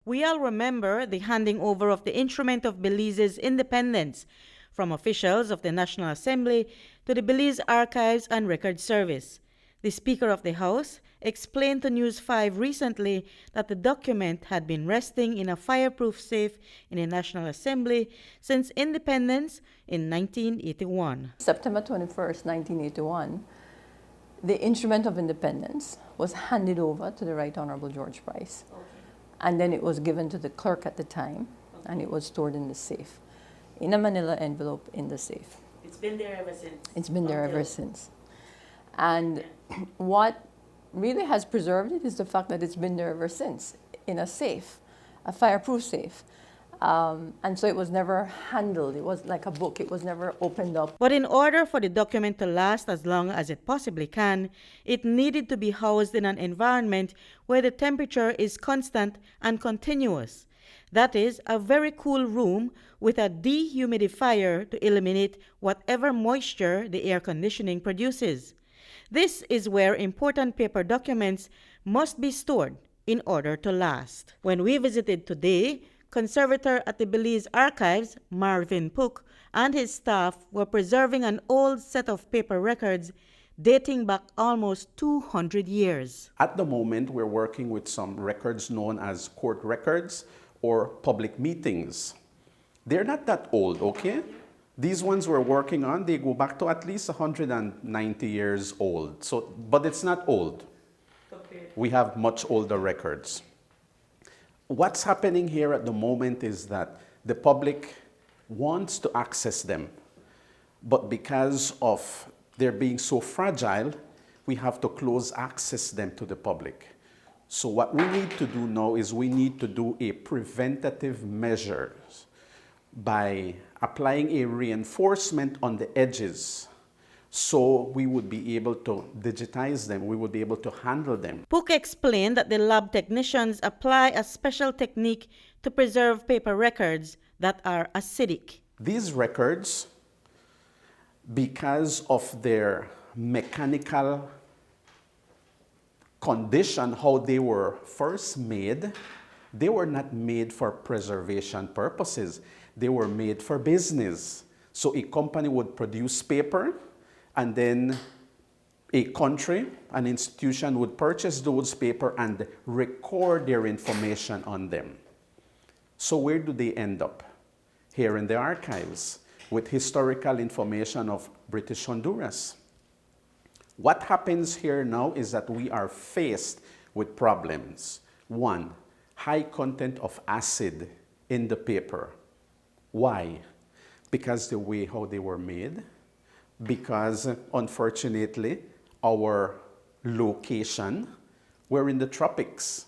We all remember the handing over of the instrument of Belize's independence from officials of the National Assembly to the Belize Archives and Record Service. The Speaker of the House explained to News 5 recently that the document had been resting in a fireproof safe in the National Assembly since independence in 1981. September 21st, 1981, the instrument of independence was handed over to the Right Honorable George Price. Okay. And then it was given to the clerk at the time, okay, and it was stored in the safe, in a manila envelope in the safe. It's been there ever since? It's been there ever since. And what really has preserved it is the fact that it's been there ever since, in a safe, a fireproof safe. And so it was never handled. It was like a book. It was never opened up. But in order for the document to last as long as it possibly can, it needed to be housed in an environment where the temperature is constant and continuous. That is, a very cool room with a dehumidifier to eliminate whatever moisture the air conditioning produces. This is where important paper documents must be stored in order to last. When we visited today, Conservator at the Belize Archives, Marion, and his staff were preserving an old set of paper records dating back almost 200 years. At the moment, we're working with some records known as court records or public meetings. They're not that old, okay? These ones we're working on, they go back to at least 190 years old. So, but it's not old. Okay. We have much older records. What's happening here at the moment is that the public wants to access them, but because of their being so fragile, we have to close access them to the public. So what we need to do now is we need to do a preventative measure by applying a reinforcement on the edges, so we would be able to digitize them, we would be able to handle them. Pook explained that the lab technicians apply a special technique to preserve paper records that are acidic. These records, because of their mechanical condition, how they were first made, they were not made for preservation purposes. They were made for business. So a company would produce paper, and then a country, an institution would purchase those paper and record their information on them. So where do they end up? Here in the archives with historical information of British Honduras. What happens here now is that we are faced with problems. One, high content of acid in the paper. Why? Because the way how they were made, because unfortunately our location, we're in the tropics.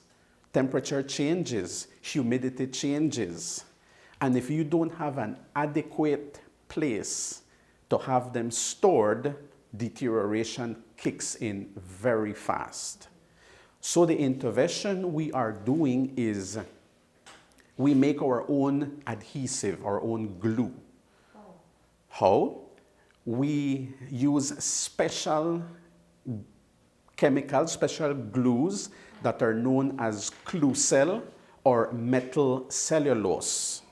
Temperature changes, humidity changes. And if you don't have an adequate place to have them stored, deterioration kicks in very fast. So the intervention we are doing is we make our own adhesive, our own glue. Oh. How? We use special chemicals, special glues that are known as Clucel or metal cellulose.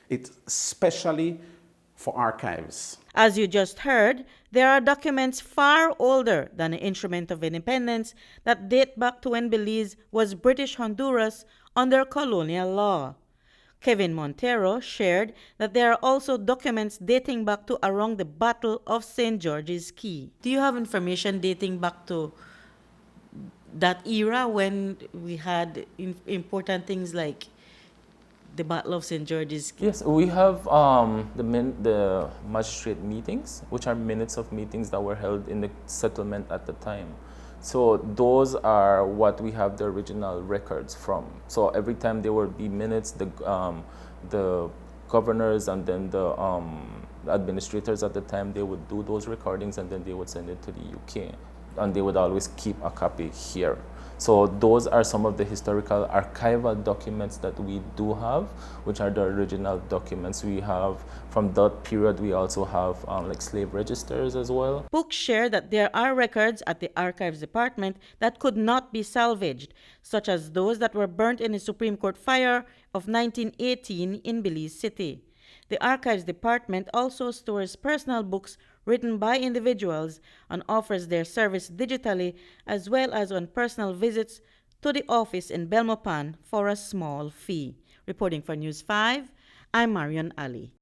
It's specially for archives. As you just heard, there are documents far older than the Instrument of Independence that date back to when Belize was British Honduras under colonial law. Kevin Montero shared that there are also documents dating back to around the Battle of St. George's Key. Do you have information dating back to that era when we had important things like the Battle of St. George's Key? Yes, we have the magistrate meetings, which are minutes of meetings that were held in the settlement at the time. So those are what we have the original records from. So every time there would be minutes, the governors and then the administrators at the time, they would do those recordings and then they would send it to the UK. And they would always keep a copy here. So those are some of the historical archival documents that we do have, which are the original documents we have. From that period, we also have like slave registers as well. Books share that there are records at the Archives Department that could not be salvaged, such as those that were burnt in the Supreme Court fire of 1918 in Belize City. The Archives Department also stores personal books written by individuals and offers their service digitally as well as on personal visits to the office in Belmopan for a small fee. Reporting for News 5, I'm Marion Ali.